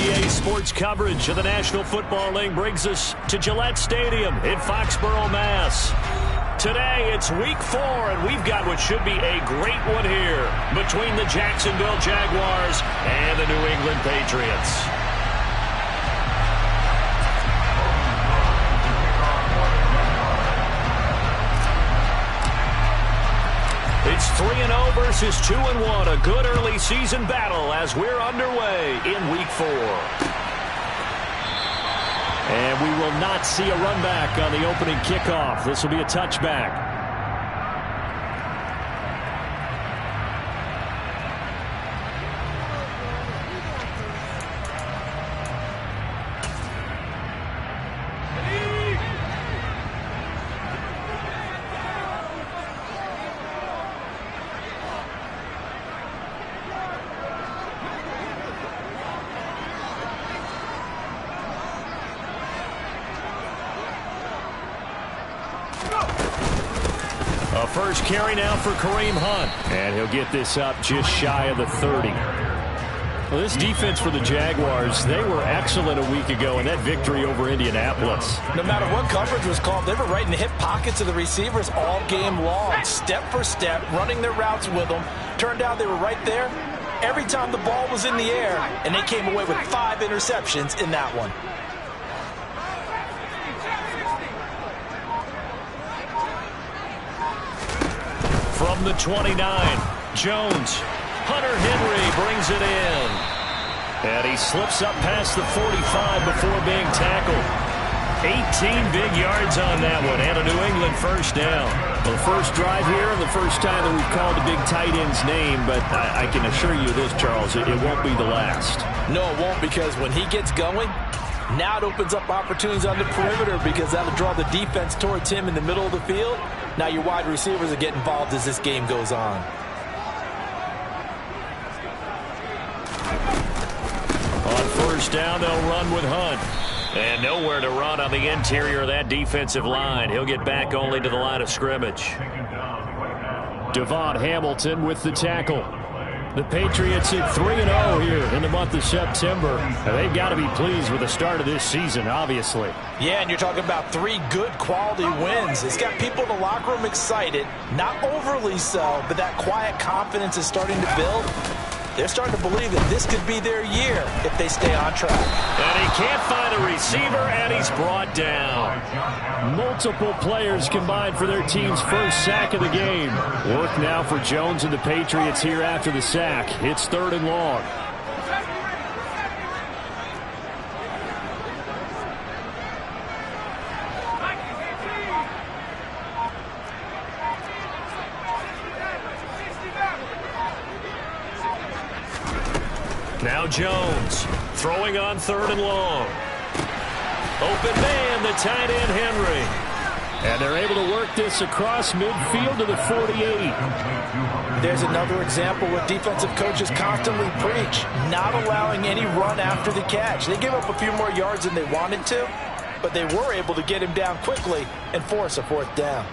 NBA sports coverage of the National Football League brings us to Gillette Stadium in Foxborough, Mass. Today, it's Week 4, and we've got what should be a great one here between the Jacksonville Jaguars and the New England Patriots. It's 3-0 versus 2-1, a good early season battle as we're underway in Week 4. And we will not see a run back on the opening kickoff. This will be a touchback. A first carry now for Kareem Hunt. And he'll get this up just shy of the 30. Well, this defense for the Jaguars, they were excellent a week ago in that victory over Indianapolis. No matter what coverage was called, they were right in the hip pockets of the receivers all game long, step for step, running their routes with them. Turned out they were right there every time the ball was in the air, and they came away with 5 interceptions in that one. From the 29, Jones. Hunter Henry brings it in. And he slips up past the 45 before being tackled. 18 big yards on that one, and a New England first down. Well, the first drive here and the first time that we've called the big tight end's name, but I can assure you this, Charles, it won't be the last. No, it won't, because when he gets going, now it opens up opportunities on the perimeter because that'll draw the defense towards him in the middle of the field. Now your wide receivers are getting involved as this game goes on. On first down, they'll run with Hunt. And nowhere to run on the interior of that defensive line. He'll get back only to the line of scrimmage. Devon Hamilton with the tackle. The Patriots at 3-0 here in the month of September. Now, they've got to be pleased with the start of this season, obviously. Yeah, and you're talking about 3 good quality wins. It's got people in the locker room excited, not overly so, but that quiet confidence is starting to build. They're starting to believe that this could be their year if they stay on track. And he can't find a receiver, and he's brought down. Multiple players combined for their team's first sack of the game. Work now for Jones and the Patriots here after the sack. It's 3rd and long. Now Jones throwing on 3rd and long. Open man, the tight end Henry. And they're able to work this across midfield to the 48. There's another example what defensive coaches constantly preach, not allowing any run after the catch. They gave up a few more yards than they wanted to, but they were able to get him down quickly and force a 4th down.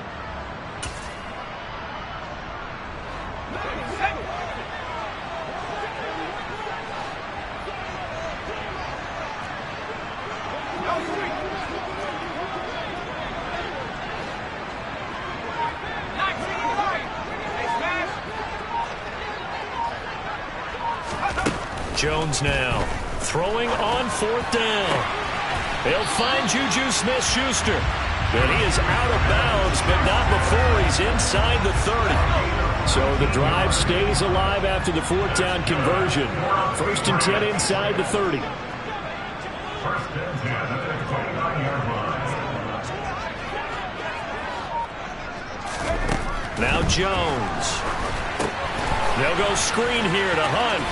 Jones now throwing on 4th down. They'll find Juju Smith-Schuster. But he is out of bounds, but not before he's inside the 30. So the drive stays alive after the 4th down conversion. 1st and 10 inside the 30. Now Jones. They'll go screen here to Hunt.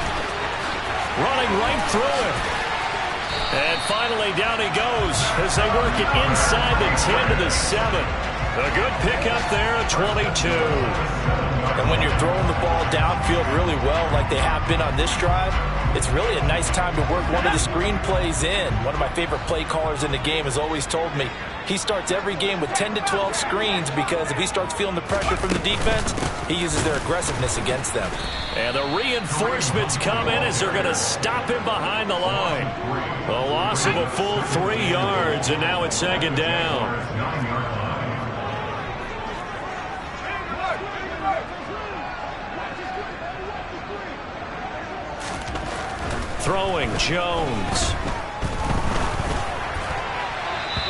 Running right through him. And finally down he goes as they work it inside the 10 to the 7. A good pickup there at 22. And when you're throwing the ball downfield really well like they have been on this drive, it's really a nice time to work one of the screen plays in. One of my favorite play callers in the game has always told me he starts every game with 10 to 12 screens because if he starts feeling the pressure from the defense, he uses their aggressiveness against them. And the reinforcements come in as they're going to stop him behind the line. loss of a full 3 yards, and now it's second down. Throwing Jones.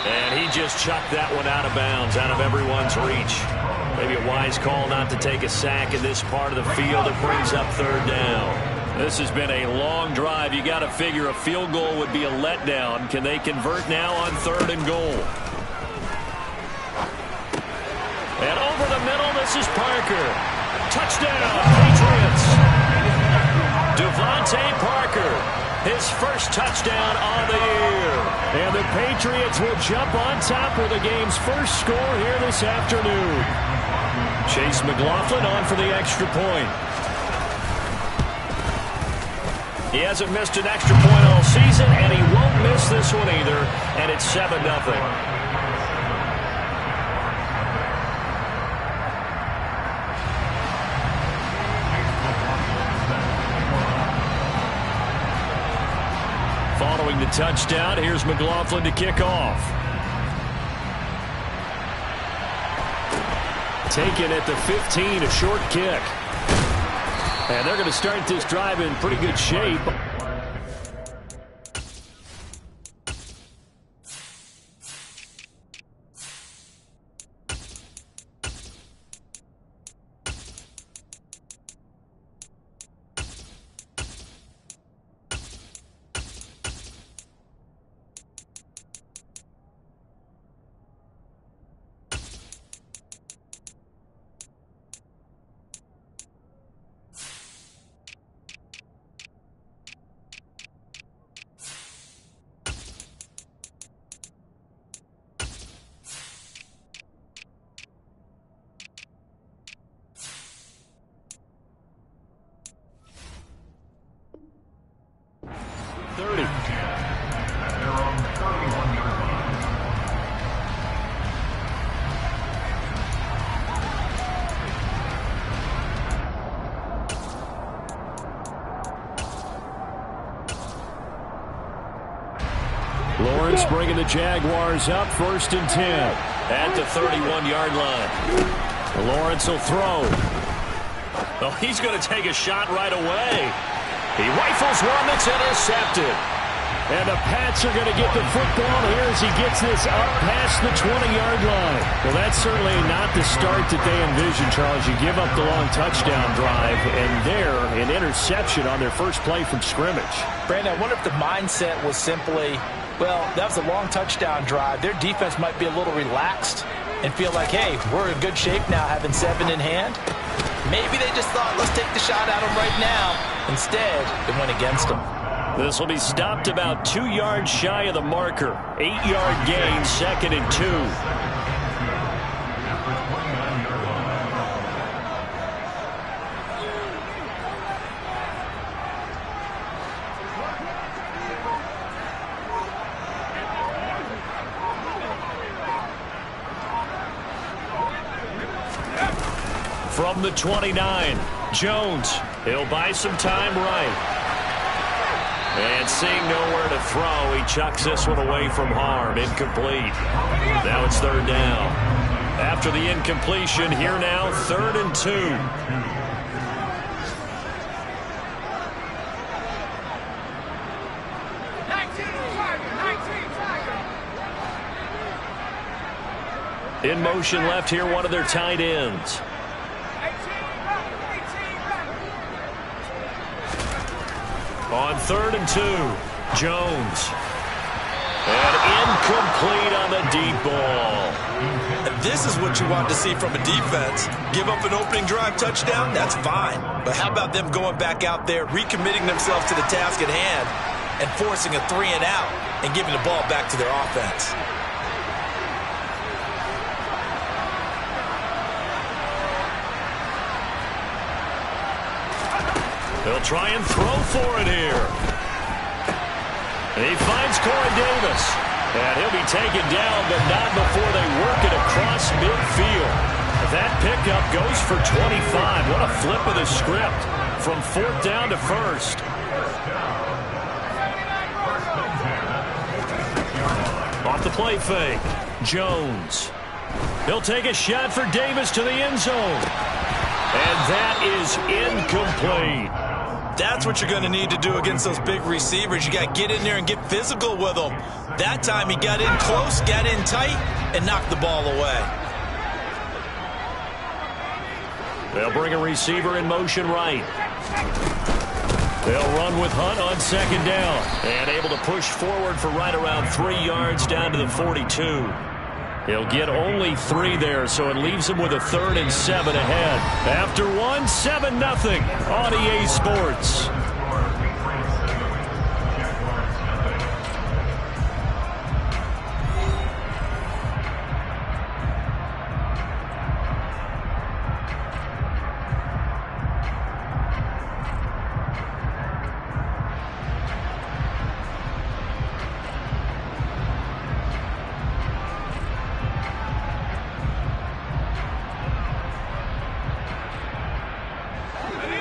And he just chucked that one out of bounds, out of everyone's reach. Maybe a wise call not to take a sack in this part of the field. It brings up third down. This has been a long drive. You got to figure a field goal would be a letdown. Can they convert now on 3rd and goal? And over the middle, this is Parker. Touchdown, Patriots. Devontae Parker, his first touchdown on the year. And the Patriots will jump on top with the game's first score here this afternoon. Chase McLaughlin on for the extra point. He hasn't missed an extra point all season, and he won't miss this one either, and it's 7-0. Following the touchdown, here's McLaughlin to kick off. Taken at the 15, a short kick. And they're going to start this drive in pretty good shape. Lawrence bringing the Jaguars up, 1st and 10 at the 31-yard line. Lawrence will throw. Oh, he's going to take a shot right away. He rifles one that's intercepted. And the Pats are going to get the football here as he gets this up past the 20-yard line. Well, that's certainly not the start that they envisioned, Charles. You give up the long touchdown drive, and there, an interception on their first play from scrimmage. Brandon, I wonder if the mindset was simply, well, that was a long touchdown drive. Their defense might be a little relaxed and feel like, hey, we're in good shape now having 7 in hand. Maybe they just thought, let's take the shot at them right now. Instead, it went against them. This will be stopped about 2 yards shy of the marker. 8-yard gain, 2nd and 2. From the 29, Jones. He'll buy some time right. And seeing nowhere to throw, he chucks this one away from harm. Incomplete. Now it's 3rd down. After the incompletion, here now, 3rd and 2. In motion left here, one of their tight ends. On 3rd and 2, Jones. And incomplete on the deep ball. And this is what you want to see from a defense. Give up an opening drive touchdown, that's fine. But how about them going back out there, recommitting themselves to the task at hand, and forcing a 3 and out, and giving the ball back to their offense. They'll try and throw for it here. He finds Corey Davis. And he'll be taken down, but not before they work it across midfield. That pickup goes for 25. What a flip of the script from 4th down to 1st. the play fake. Jones. He'll take a shot for Davis to the end zone. And that is incomplete. That's what you're going to need to do against those big receivers. You got to get in there and get physical with them. That time he got in close, got in tight, and knocked the ball away. They'll bring a receiver in motion right. They'll run with Hunt on second down. And able to push forward for right around 3 yards down to the 42. He'll get only 3 there, so it leaves him with a 3rd and 7 ahead. After 1, 7-0 on EA Sports.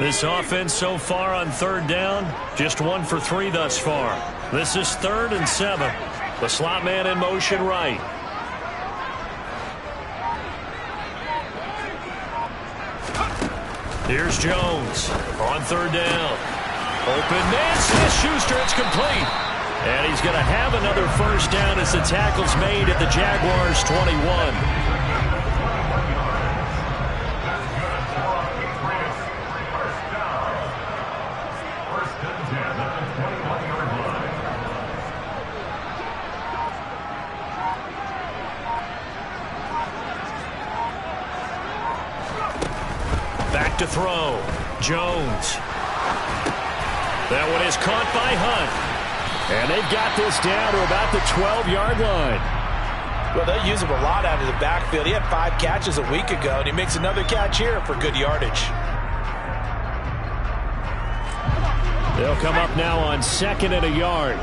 This offense so far on 3rd down, just 1 for 3 thus far. This is 3rd and 7. The slot man in motion right. Here's Jones on 3rd down. Open man, Smith-Schuster, it's complete. And he's going to have another first down as the tackle's made at the Jaguars' 21. Back to throw. Jones. That one is caught by Hunt. And they've got this down to about the 12-yard line. Well, they use him a lot out of the backfield. He had 5 catches a week ago, and he makes another catch here for good yardage. They'll come up now on 2nd and a yard.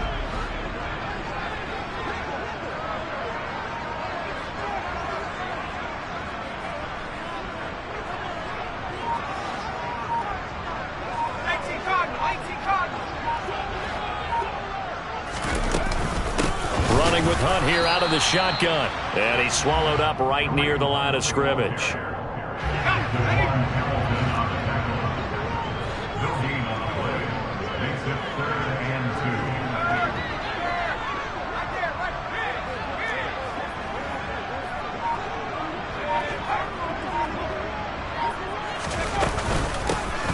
Running with Hunt here out of the shotgun. And he's swallowed up right near the line of scrimmage.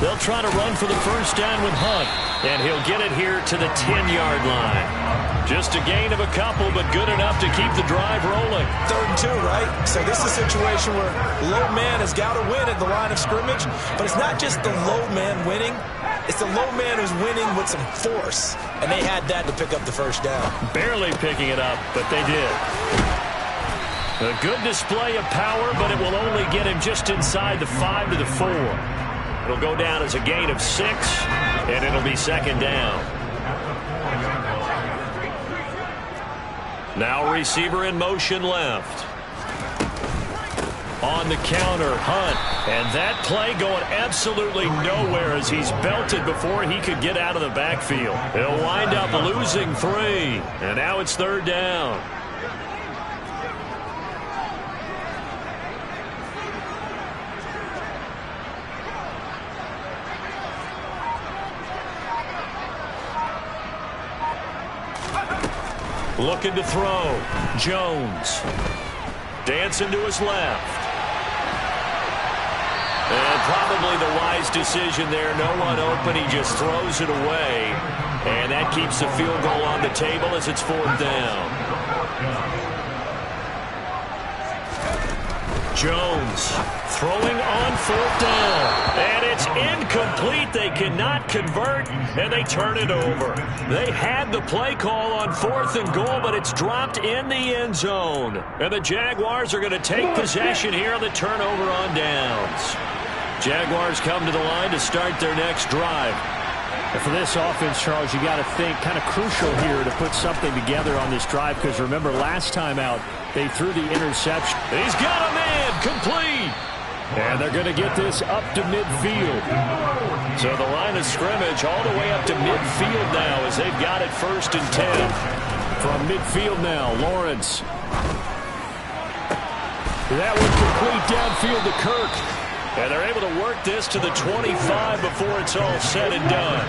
They'll try to run for the first down with Hunt. And he'll get it here to the 10-yard line. Just a gain of a couple, but good enough to keep the drive rolling. 3rd and 2, right? So this is a situation where low man has got to win at the line of scrimmage. But it's not just the low man winning. It's the low man who's winning with some force. And they had that to pick up the first down. Barely picking it up, but they did. A good display of power, but it will only get him just inside the 5 to the 4. It'll go down as a gain of 6, and it'll be 2nd down. Now receiver in motion left. On the counter, Hunt. And that play going absolutely nowhere as he's belted before he could get out of the backfield. He'll wind up losing 3. And now it's 3rd down. Looking to throw. Jones. Dancing to his left. And probably the wise decision there. No one open. He just throws it away. And that keeps the field goal on the table as it's 4th down. Jones throwing on 4th down. And it's incomplete. They cannot convert, and they turn it over. They had the play call on 4th and goal, but it's dropped in the end zone. And the Jaguars are going to take possession here on the turnover on downs. Jaguars come to the line to start their next drive. And for this offense, Charles, you got to think kind of crucial here to put something together on this drive, because remember last time out they threw the interception. He's got a man complete. And they're going to get this up to midfield. So the line of scrimmage all the way up to midfield now as they've got it 1st and 10. From midfield now, Lawrence. That one complete downfield to Kirk. And they're able to work this to the 25 before it's all said and done.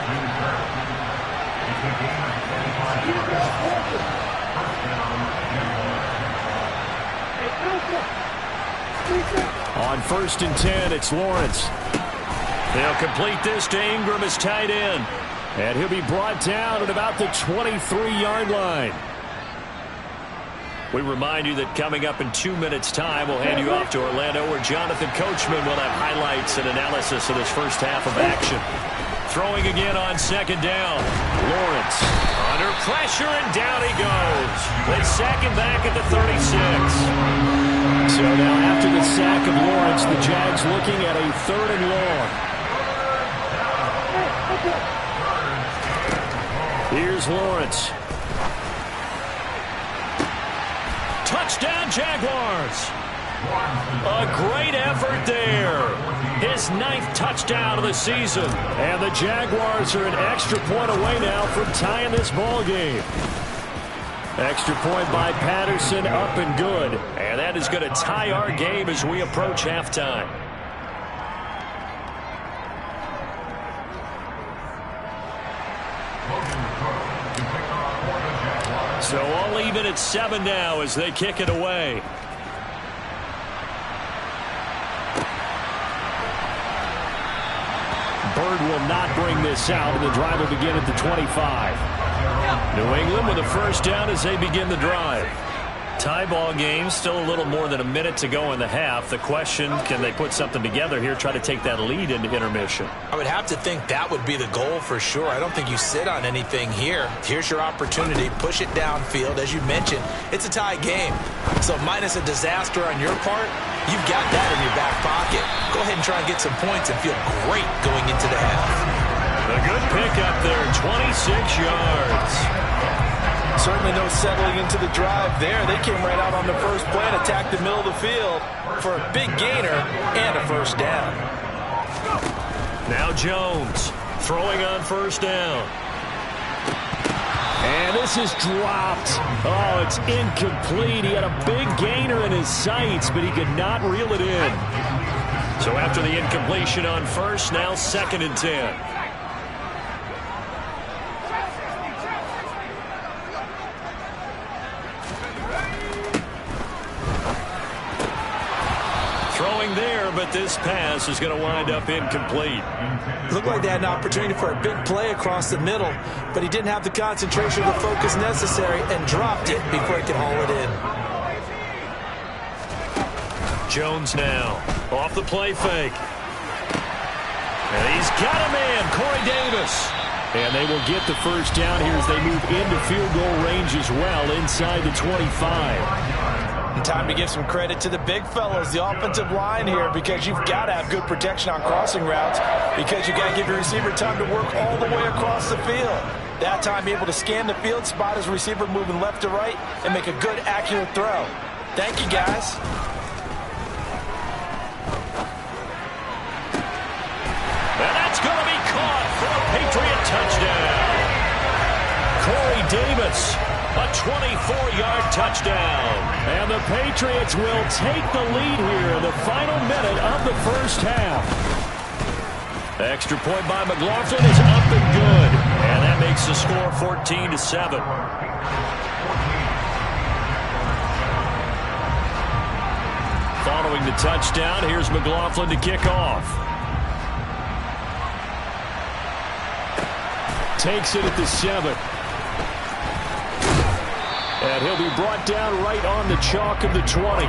On 1st and 10, it's Lawrence. They'll complete this to Ingram as tight end. And he'll be brought down at about the 23-yard line. We remind you that coming up in 2 minutes' time, we'll hand you off to Orlando, where Jonathan Coachman will have highlights and analysis of this first half of action. Throwing again on 2nd down. Lawrence under pressure, and down he goes. They sack him back at the 36. So now after the sack of Lawrence, the Jags looking at a 3rd and long. Here's Lawrence. Touchdown, Jaguars. A great effort there. His 9th touchdown of the season. And the Jaguars are an extra point away now from tying this ball game. Extra point by Patterson, up and good. And that is going to tie our game as we approach halftime. So all even at 7 now as they kick it away. Bird will not bring this out, and the drive will begin at the 25. New England with a first down as they begin the drive. Tie ball game, still a little more than a minute to go in the half. The question, can they put something together here, try to take that lead into intermission? I would have to think that would be the goal for sure. I don't think you sit on anything here. Here's your opportunity. Push it downfield. As you mentioned, it's a tie game. So minus a disaster on your part, you've got that in your back pocket. Go ahead and try and get some points and feel great going into the half. A good pickup there, 26 yards. Certainly no settling into the drive there. They came right out on the first play and attacked the middle of the field for a big gainer and a first down. Now Jones throwing on first down. And this is dropped. Oh, it's incomplete. He had a big gainer in his sights, but he could not reel it in. So after the incompletion on first, now 2nd and 10. There, but this pass is going to wind up incomplete. Looked like they had an opportunity for a big play across the middle, but he didn't have the concentration or the focus necessary and dropped it before he could haul it in. Jones now off the play fake. And he's got a man, Corey Davis. And they will get the first down here as they move into field goal range as well inside the 25. And time to give some credit to the big fellas, the offensive line here, because you've got to have good protection on crossing routes, because you've got to give your receiver time to work all the way across the field. That time able to scan the field, spot his receiver moving left to right, and make a good, accurate throw. Thank you, guys. And that's going to be caught for a Patriot touchdown. Corey Davis. A 24-yard touchdown. And the Patriots will take the lead here in the final minute of the first half. Extra point by McLaughlin is up and good. And that makes the score 14-7. Following the touchdown, here's McLaughlin to kick off. Takes it at the 7. And he'll be brought down right on the chalk of the 20.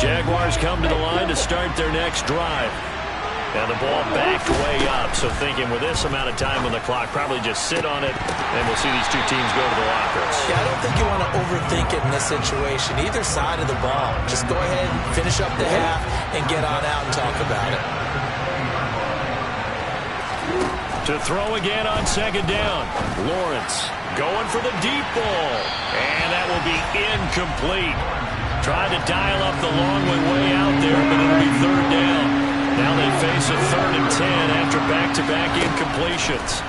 Jaguars come to the line to start their next drive. And the ball backed way up, so thinking with this amount of time on the clock, probably just sit on it, and we'll see these two teams go to the lockers. Yeah, I don't think you want to overthink it in this situation, either side of the ball. Just go ahead and finish up the half and get on out and talk about it. To throw again on 2nd down. Lawrence going for the deep ball, and that will be incomplete. Tried to dial up the long way out there, but it'll be 3rd down. is a 3rd and 10 after back-to-back incompletions.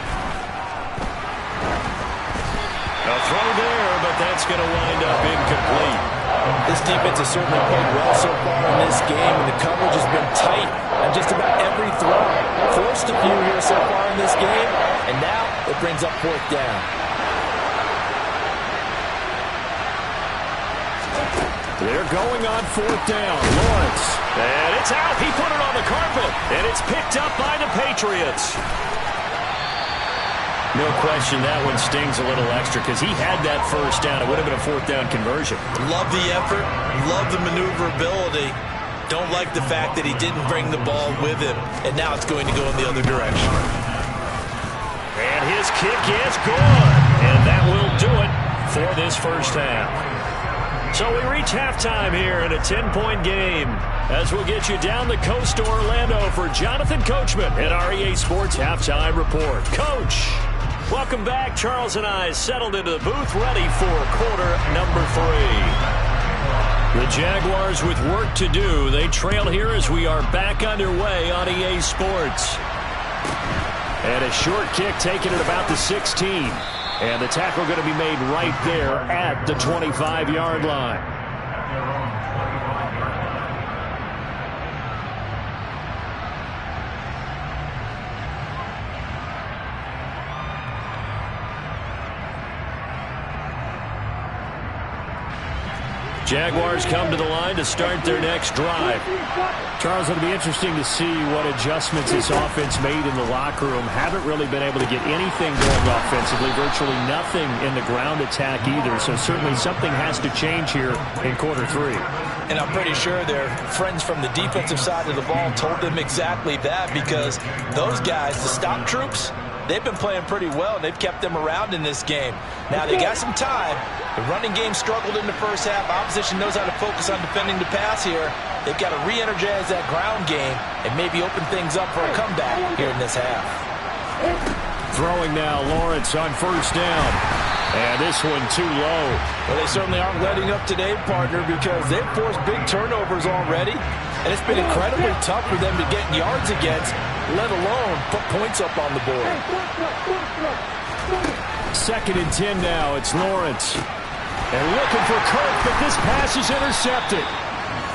A throw there, but that's going to wind up incomplete. This defense has certainly played well so far in this game, and the coverage has been tight on just about every throw. Forced a few here so far in this game, and now it brings up 4th down. They're going on 4th down. Lawrence. And it's out. He put it on the carpet, and it's picked up by the Patriots. No question that one stings a little extra because he had that 1st down. It would have been a 4th down conversion. Love the effort. Love the maneuverability. Don't like the fact that he didn't bring the ball with him, and now it's going to go in the other direction. And his kick is good. And that will do it for this 1st half. So we reach halftime here in a 10-point game as we'll get you down the coast to Orlando for Jonathan Coachman at our EA Sports Halftime Report. Coach, welcome back. Charles and I settled into the booth ready for quarter number 3. The Jaguars with work to do. They trail here as we are back underway on EA Sports. And a short kick taken at about the 16. And the tackle going to be made right there at the 25-yard line. Jaguars come to the line to start their next drive. Charles, it'll be interesting to see what adjustments this offense made in the locker room. Haven't really been able to get anything going offensively, virtually nothing in the ground attack either. So certainly something has to change here in quarter 3. And I'm pretty sure their friends from the defensive side of the ball told them exactly that, because those guys, the stop troops, they've been playing pretty well. They've kept them around in this game. Now, they got some time. The running game struggled in the 1st half. Opposition knows how to focus on defending the pass here. They've got to re-energize that ground game and maybe open things up for a comeback here in this half. Throwing now, Lawrence on 1st down. And this one too low. Well, they certainly aren't letting up today, partner, because they've forced big turnovers already. And it's been incredibly tough for them to get yards against, let alone put points up on the board. 2nd and 10 now. It's Lawrence. And looking for Kirk, but this pass is intercepted.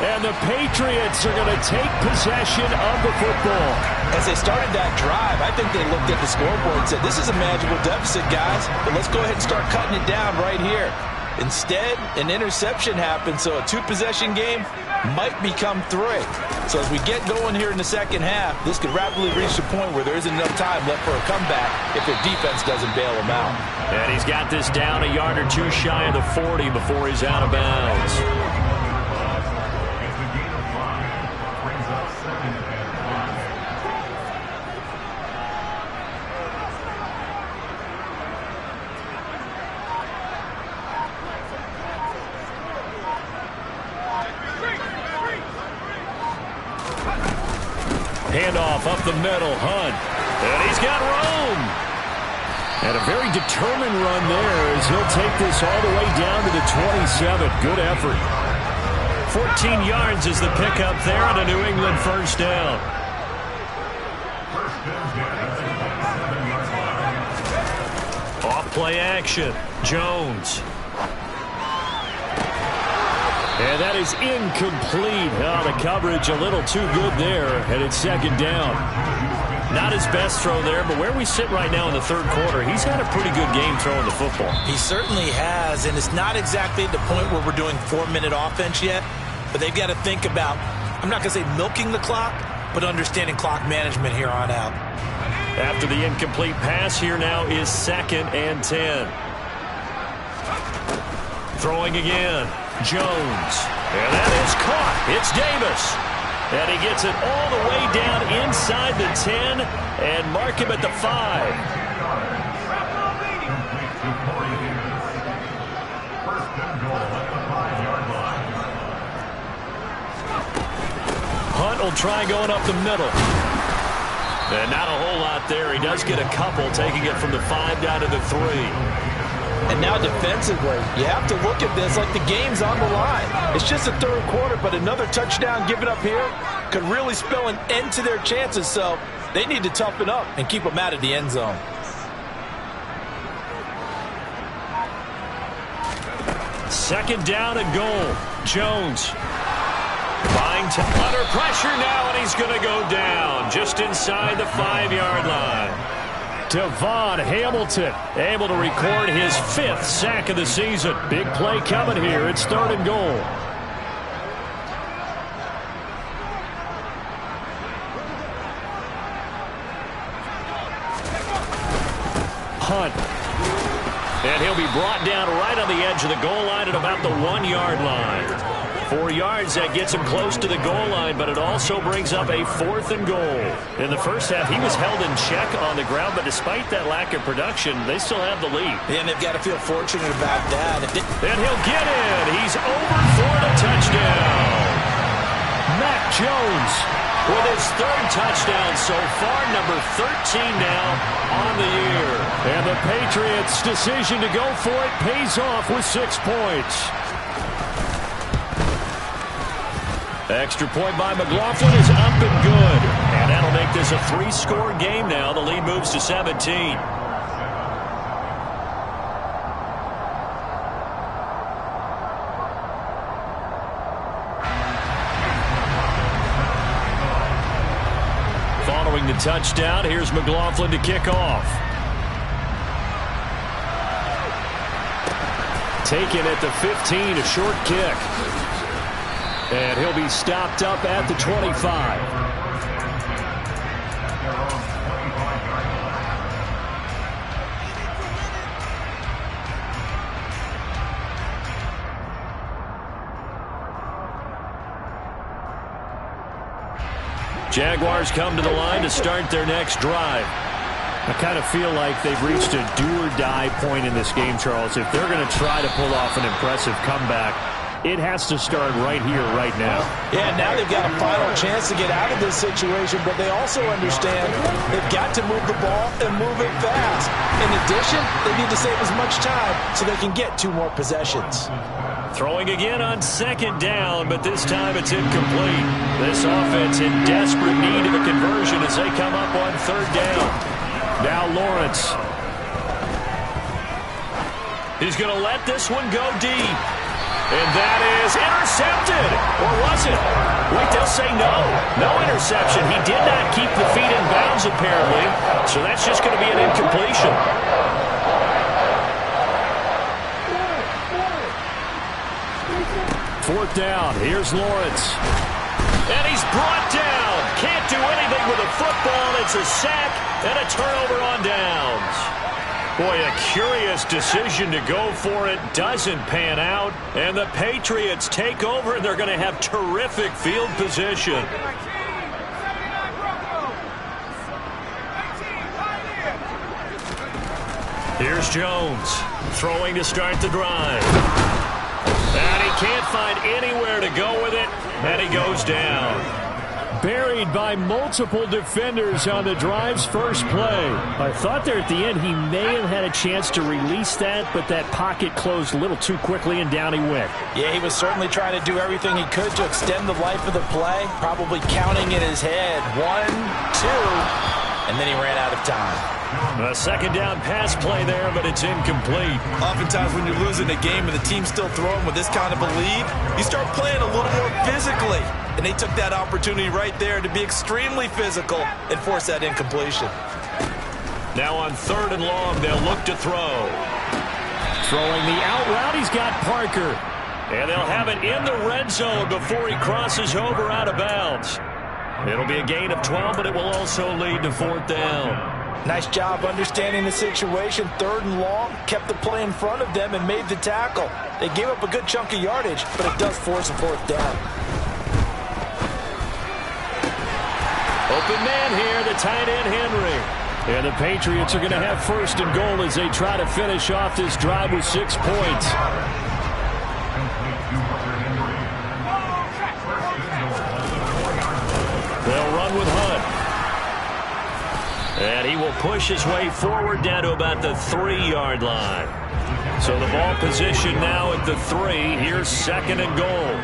And the Patriots are going to take possession of the football. As they started that drive, I think they looked at the scoreboard and said, this is a manageable deficit, guys, but let's go ahead and start cutting it down right here. Instead, an interception happened, so a 2-possession game might become 3. So as we get going here in the 2nd half, this could rapidly reach the point where there isn't enough time left for a comeback if their defense doesn't bail them out. And he's got this down a yard or 2 shy of the 40 before he's out of bounds. Handoff up the middle, Hunt. And he's got room. And a very determined run there as he'll take this all the way down to the 27. Good effort. 14 yards is the pickup there and a New England 1st down. Off play action. Jones. And that is incomplete. Oh, the coverage a little too good there, and it's 2nd down. Not his best throw there, but where we sit right now in the 3rd quarter, he's had a pretty good game throwing the football. He certainly has, and it's not exactly at the point where we're doing 4-minute offense yet, but they've got to think about, I'm not going to say milking the clock, but understanding clock management here on out. After the incomplete pass, here now is 2nd and 10. Throwing again. Jones. And that is caught. It's Davis. And he gets it all the way down inside the 10 and mark him at the 5. Hunt will try going up the middle. And not a whole lot there. He does get a couple, taking it from the 5 down to the 3. And now defensively, you have to look at this like the game's on the line. It's just the third quarter, but another touchdown given up here could really spell an end to their chances. So they need to toughen up and keep them out of the end zone. Second down and goal. Jones. Buying to under pressure now, and he's going to go down just inside the 5-yard line. Devon Hamilton able to record his 5th sack of the season. Big play coming here. It's 3rd and goal. Hunt. And he'll be brought down right on the edge of the goal line at about the 1-yard line. 4 yards, that gets him close to the goal line, but it also brings up a 4th and goal. In the first half, he was held in check on the ground, but despite that lack of production, they still have the lead. And they've got to feel fortunate about that. And he'll get in. He's over for the touchdown. Mac Jones with his 3rd touchdown so far, number 13 now on the year. And the Patriots' decision to go for it pays off with 6 points. Extra point by McLaughlin is up and good. And that'll make this a 3-score game now. The lead moves to 17. Following the touchdown, here's McLaughlin to kick off. Taken at the 15, a short kick. And he'll be stopped up at the 25. Jaguars come to the line to start their next drive. I kind of feel like they've reached a do-or-die point in this game, Charles. If they're going to try to pull off an impressive comeback, it has to start right here, right now. Yeah, now they've got a final chance to get out of this situation, but they also understand they've got to move the ball and move it fast. In addition, they need to save as much time so they can get 2 more possessions. Throwing again on 2nd down, but this time it's incomplete. This offense in desperate need of a conversion as they come up on 3rd down. Now Lawrence. He's going to let this one go deep. And that is intercepted. Or was it? Wait, they'll say no. No interception. He did not keep the feet in bounds, apparently. So that's just going to be an incompletion. 4th down. Here's Lawrence. And he's brought down. Can't do anything with a football. It's a sack and a turnover on downs. Boy, a curious decision to go for it. Doesn't pan out. And the Patriots take over, and they're going to have terrific field position. Here's Jones throwing to start the drive. And he can't find anywhere to go with it. And he goes down. Buried by multiple defenders on the drive's first play. I thought there at the end he may have had a chance to release that, but that pocket closed a little too quickly and down he went. Yeah, he was certainly trying to do everything he could to extend the life of the play, probably counting in his head 1, 2, and then he ran out of time. A 2nd down pass play there, but it's incomplete. Oftentimes when you're losing a game and the team's still throwing with this kind of a lead, you start playing a little more physically. And they took that opportunity right there to be extremely physical and force that incompletion. Now on 3rd and long, they'll look to throw. Throwing the out route, he's got Parker. And they'll have it in the red zone before he crosses over out of bounds. It'll be a gain of 12, but it will also lead to 4th down. Nice job understanding the situation. 3rd and long, kept the play in front of them and made the tackle. They gave up a good chunk of yardage, but it does force a 4th down. Open man here, the tight end Henry. And the Patriots are going to have 1st and goal as they try to finish off this drive with 6 points. They'll run with Hunt. And he will push his way forward down to about the 3-yard line. So the ball position now at the 3. Here's 2nd and goal.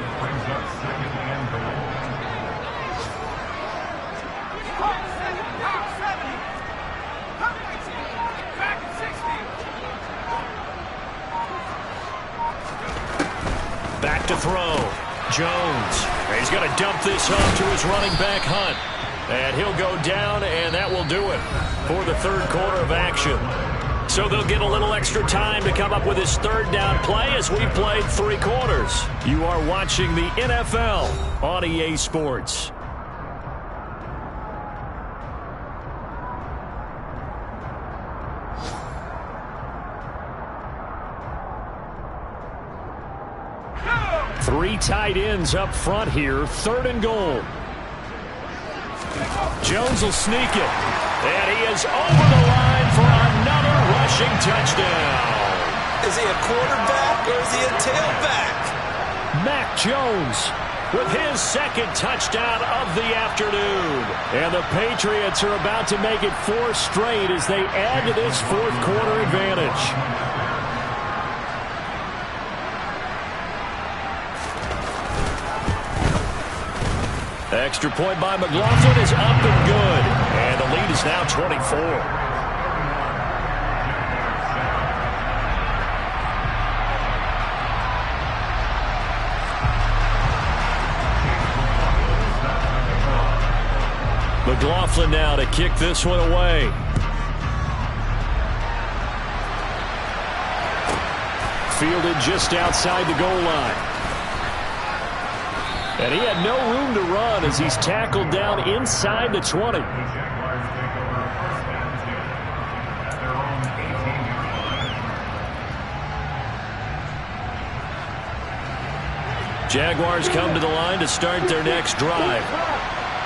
Back to throw. Jones. He's going to dump this off to his running back, Hunt. And he'll go down, and that will do it for the 3rd quarter of action. So they'll get a little extra time to come up with his 3rd down play as we've played 3 quarters. You are watching the NFL on EA Sports. Three tight ends up front here. 3rd and goal. Jones will sneak it. And he is over the line for another rushing touchdown. Is he a quarterback or is he a tailback? Mac Jones with his 2nd touchdown of the afternoon. And the Patriots are about to make it 4 straight as they add to this 4th quarter advantage. Extra point by McLaughlin is up and good. And the lead is now 24. McLaughlin now to kick this one away. Fielded just outside the goal line. And he had no room to run as he's tackled down inside the 20. Jaguars come to the line to start their next drive.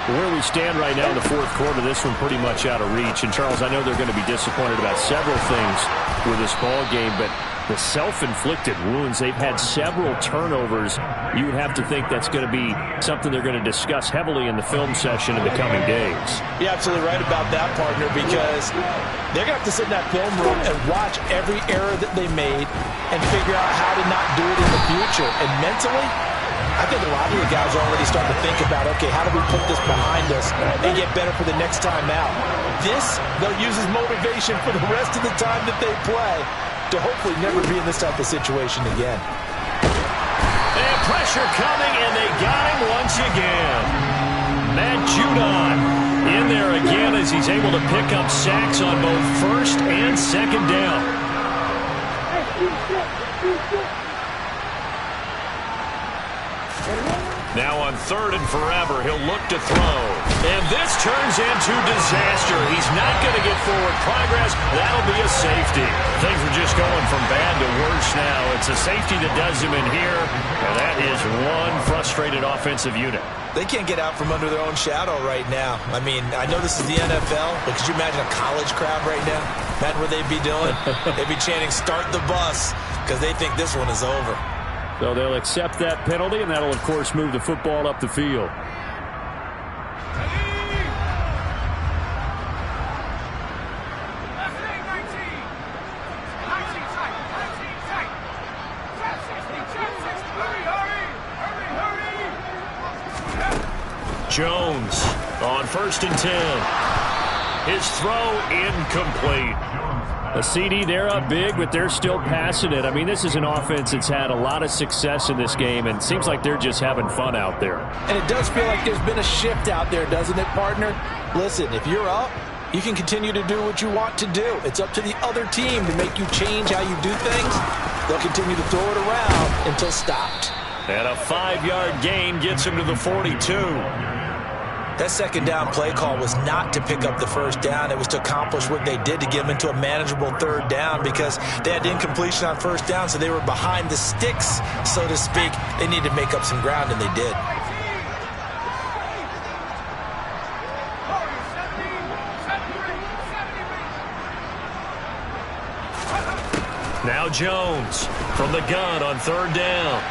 Where we stand right now in the 4th quarter, this one pretty much out of reach. And, Charles, I know they're going to be disappointed about several things with this ball game, but the self-inflicted wounds, they've had several turnovers. You would have to think that's going to be something they're going to discuss heavily in the film session in the coming days. You're absolutely right about that, partner, because they're going to have to sit in that film room and watch every error that they made and figure out how to not do it in the future. And mentally, I think a lot of the guys are already starting to think about, okay, how do we put this behind us and get better for the next time out? This, they'll use as motivation for the rest of the time that they play to hopefully never be in this type of situation again. And pressure coming, and they got him once again. Matt Judon in there again as he's able to pick up sacks on both 1st and 2nd down. Now on 3rd and forever, he'll look to throw. And this turns into disaster. He's not going to get forward progress. That'll be a safety. Things are just going from bad to worse now. It's a safety that does him in here, and that is one frustrated offensive unit. They can't get out from under their own shadow right now. I mean, I know this is the NFL, but could you imagine a college crowd right now? Imagine what they'd be doing. They'd be chanting, "Start the bus," because they think this one is over. So they'll accept that penalty, and that'll, of course, move the football up the field. Jones on 1st and 10. His throw incomplete. A CD, they're up big, but they're still passing it. I mean, this is an offense that's had a lot of success in this game, and it seems like they're just having fun out there. And it does feel like there's been a shift out there, doesn't it, partner? Listen, if you're up, you can continue to do what you want to do. It's up to the other team to make you change how you do things. They'll continue to throw it around until stopped. And a 5-yard gain gets him to the 42. That 2nd down play call was not to pick up the 1st down. It was to accomplish what they did to get them into a manageable 3rd down because they had incompletion on 1st down, so they were behind the sticks, so to speak. They needed to make up some ground, and they did. Now Jones from the gun on 3rd down.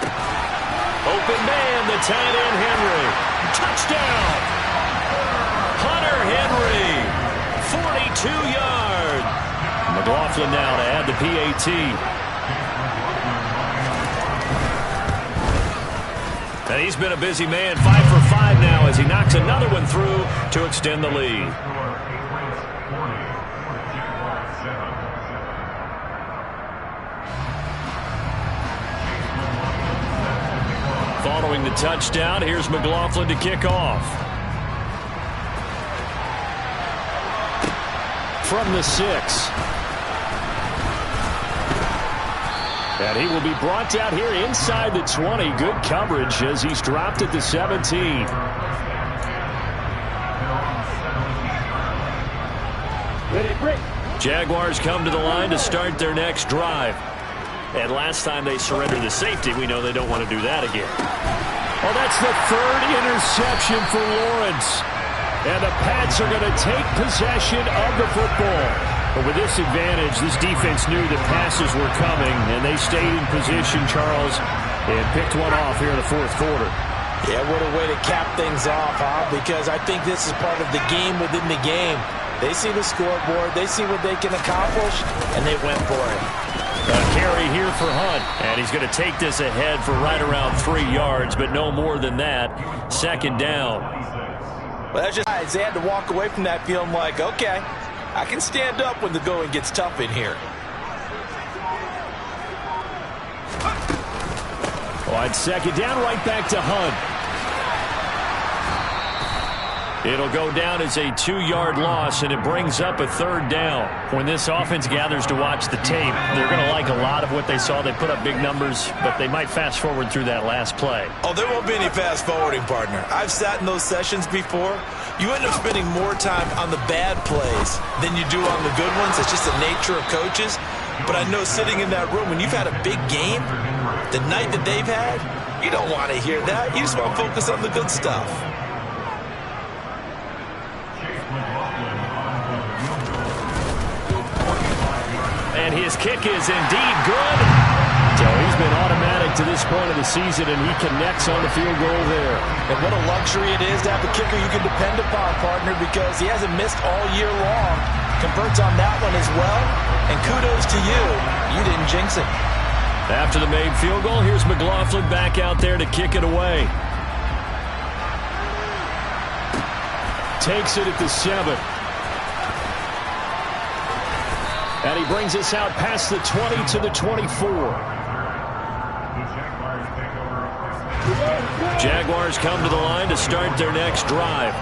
Open man, the tight end Henry. Touchdown! Hunter Henry, 42 yards. McLaughlin now to add the PAT. And he's been a busy man, 5 for 5 now as he knocks another one through to extend the lead. Following the touchdown, here's McLaughlin to kick off. From the 6. And he will be brought down here inside the 20. Good coverage as he's dropped at the 17. Jaguars come to the line to start their next drive. And last time they surrendered the safety, we know they don't want to do that again. Oh, that's the 3rd interception for Lawrence. And the Pats are going to take possession of the football. But with this advantage, this defense knew that passes were coming, and they stayed in position, Charles, and picked one off here in the 4th quarter. Yeah, what a way to cap things off, huh? Because I think this is part of the game within the game. They see the scoreboard, they see what they can accomplish, and they went for it. A carry here for Hunt, and he's going to take this ahead for right around 3 yards, but no more than that. 2nd down. Well, that's just they had to walk away from that feeling like, okay, I can stand up when the going gets tough in here. On 2nd down, right back to Hunt. It'll go down as a 2-yard loss, and it brings up a 3rd down. When this offense gathers to watch the tape, they're going to like a lot of what they saw. They put up big numbers, but they might fast forward through that last play. Oh, there won't be any fast forwarding, partner. I've sat in those sessions before. You end up spending more time on the bad plays than you do on the good ones. It's just the nature of coaches. But I know sitting in that room, when you've had a big game, the night that they've had, you don't want to hear that. You just want to focus on the good stuff. And his kick is indeed good. So he's been automatic to this point of the season, and he connects on the field goal there. And what a luxury it is to have a kicker you can depend upon, partner, because he hasn't missed all year long. Converts on that one as well. And kudos to you. You didn't jinx it. After the made field goal, here's McLaughlin back out there to kick it away. Takes it at the 7. And he brings us out past the 20 to the 24. Jaguars come to the line to start their next drive.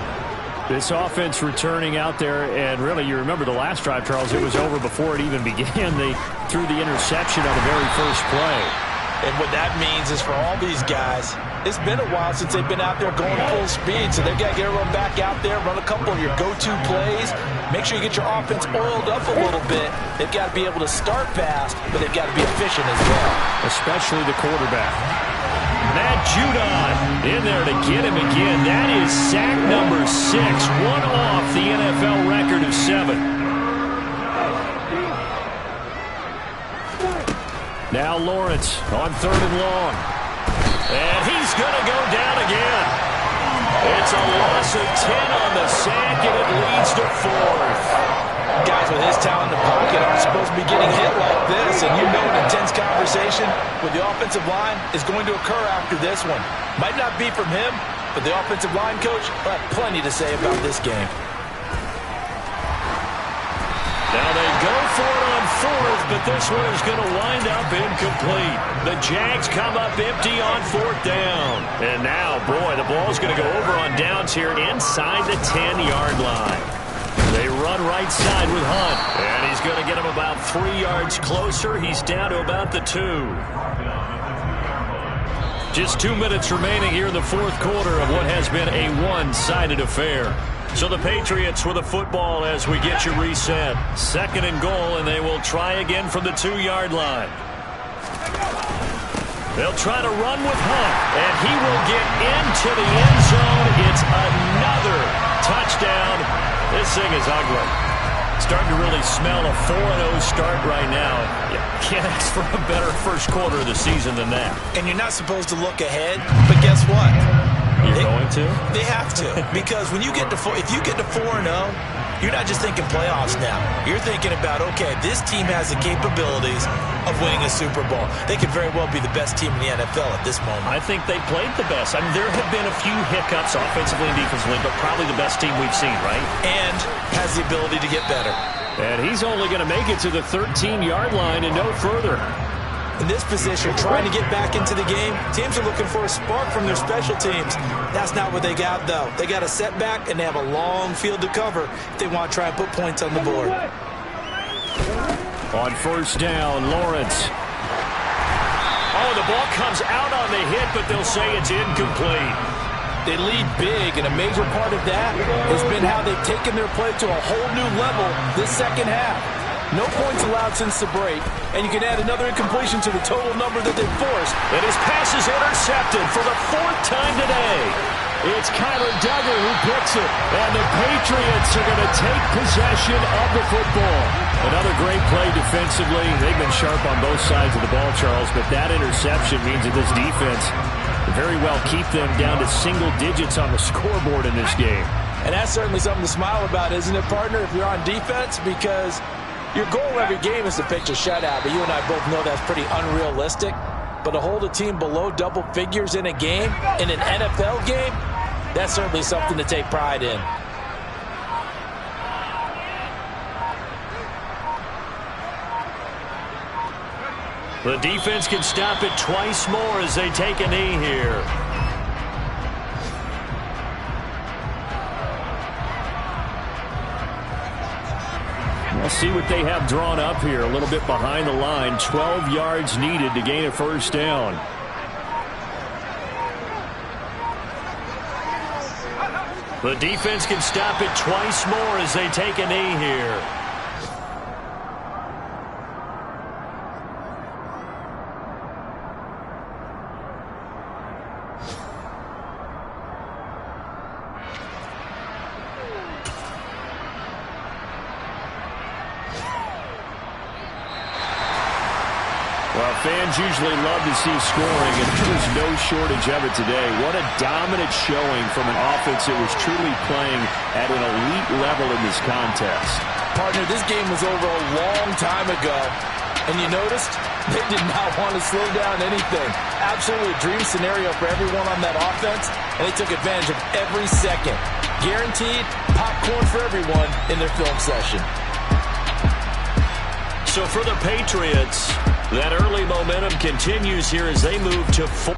This offense returning out there, and really, you remember the last drive, Charles, it was over before it even began. They threw the interception on the very first play. And what that means is for all these guys, it's been a while since they've been out there going full speed, so they've got to get everyone back out there, run a couple of your go-to plays, make sure you get your offense oiled up a little bit. They've got to be able to start fast, but they've got to be efficient as well. Especially the quarterback. Matt Judon in there to get him again. That is sack number 6, one off the NFL record of 7. Now Lawrence on 3rd and long. And he's going to go down again. It's a loss of 10 on the sack, and it leads to 4th. Guys with his talent in the pocket aren't supposed to be getting hit like this, and you know an intense conversation with the offensive line is going to occur after this one. Might not be from him, but the offensive line coach will have plenty to say about this game. Now they go for it on 4th, but this one is going to wind up incomplete. The Jags come up empty on 4th down. And now, boy, the ball's going to go over on downs here inside the 10-yard line. They run right side with Hunt, and he's going to get him about 3 yards closer. He's down to about the 2. Just 2 minutes remaining here in the 4th quarter of what has been a one-sided affair. So the Patriots with the football as we get you reset. 2nd and goal, and they will try again from the 2-yard line. They'll try to run with Hunt, and he will get into the end zone. It's another touchdown. This thing is ugly. Starting to really smell a 4-0 start right now. You can't ask for a better first quarter of the season than that. And you're not supposed to look ahead, but guess what? You're going to? They have to, because when you get to if you get to 4-0, you're not just thinking playoffs now. You're thinking about, okay, this team has the capabilities of winning a Super Bowl. They could very well be the best team in the NFL at this moment. I think they played the best. I mean, there have been a few hiccups offensively and defensively, but probably the best team we've seen, right? And has the ability to get better. And he's only going to make it to the 13-yard line and no further. In this position, trying to get back into the game, teams are looking for a spark from their special teams. That's not what they got, though. They got a setback, and they have a long field to cover if they want to try and put points on the board. On first down, Lawrence. Oh, the ball comes out on the hit, but they'll say it's incomplete. They lead big, and a major part of that has been how they've taken their play to a whole new level this second half. No points allowed since the break, and you can add another incompletion to the total number that they've forced. And his pass is intercepted for the 4th time today. It's Kyler Duggar who picks it, and the Patriots are going to take possession of the football. Another great play defensively. They've been sharp on both sides of the ball, Charles, but that interception means that this defense very well keep them down to single digits on the scoreboard in this game. And that's certainly something to smile about, isn't it, partner, if you're on defense? Because your goal every game is to pitch a shutout, but you and I both know that's pretty unrealistic. But to hold a team below double figures in a game, in an NFL game, that's certainly something to take pride in. The defense can stop it twice more as they take a knee here. We'll see what they have drawn up here. A little bit behind the line. 12 yards needed to gain a first down. The defense can stop it twice more as they take a knee here. Well, fans usually love to see scoring, and there's no shortage of it today. What a dominant showing from an offense that was truly playing at an elite level in this contest. Partner, this game was over a long time ago, and you noticed they did not want to slow down anything. Absolutely a dream scenario for everyone on that offense, and they took advantage of every second. Guaranteed popcorn for everyone in their film session. So for the Patriots, that early momentum continues here as they move to 4.